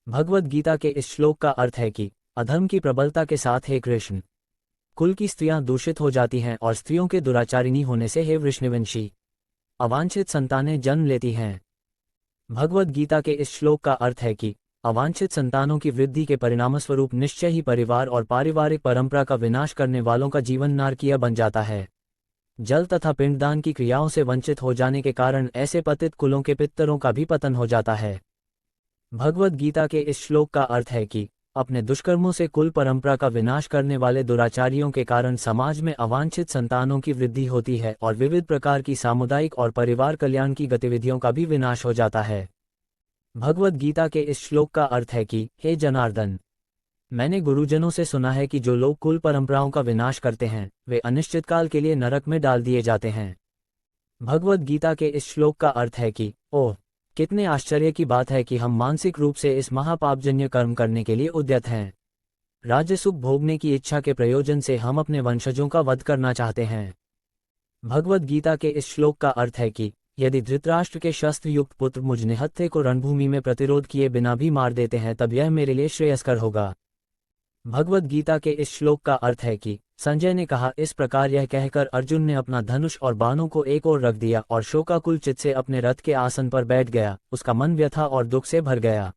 भगवद गीता के इस श्लोक का अर्थ है कि अधर्म की प्रबलता के साथ हे कृष्ण, कुल की स्त्रियां दूषित हो जाती हैं और स्त्रियों के दुराचारिणी होने से हे वृष्णिवंशी अवांछित संतानें जन्म लेती हैं। भगवद गीता के इस श्लोक का अर्थ है कि अवांछित संतानों की वृद्धि के परिणामस्वरूप निश्चय ही परिवार और पारिवारिक परंपरा का विनाश करने वालों का जीवन नारकीय बन जाता है। जल तथा पिंडदान की क्रियाओं से वंचित हो जाने के कारण ऐसे पतित कुलों के पितरों का भी पतन हो जाता है। भगवद गीता के इस श्लोक का अर्थ है कि अपने दुष्कर्मों से कुल परंपरा का विनाश करने वाले दुराचारियों के कारण समाज में अवांछित संतानों की वृद्धि होती है और विविध प्रकार की सामुदायिक और परिवार कल्याण की गतिविधियों का भी विनाश हो जाता है। भगवद गीता के इस श्लोक का अर्थ है कि हे जनार्दन, मैंने गुरुजनों से सुना है कि जो लोग कुल परंपराओं का विनाश करते हैं वे अनिश्चित काल के लिए नरक में डाल दिए जाते हैं। भगवद गीता के इस श्लोक का अर्थ है कि ओह, कितने आश्चर्य की बात है कि हम मानसिक रूप से इस महापापजन्य कर्म करने के लिए उद्यत हैं। राज्य सुख भोगने की इच्छा के प्रयोजन से हम अपने वंशजों का वध करना चाहते हैं। भगवद गीता के इस श्लोक का अर्थ है कि यदि धृतराष्ट्र के शस्त्र युक्त पुत्र मुझ निहत्थे को रणभूमि में प्रतिरोध किए बिना भी मार देते हैं तब यह मेरे लिए श्रेयस्कर होगा। भगवद गीता के इस श्लोक का अर्थ है कि संजय ने कहा, इस प्रकार यह कहकर अर्जुन ने अपना धनुष और बाणों को एक ओर रख दिया और शोकाकुल चित्त से अपने रथ के आसन पर बैठ गया। उसका मन व्यथा और दुख से भर गया।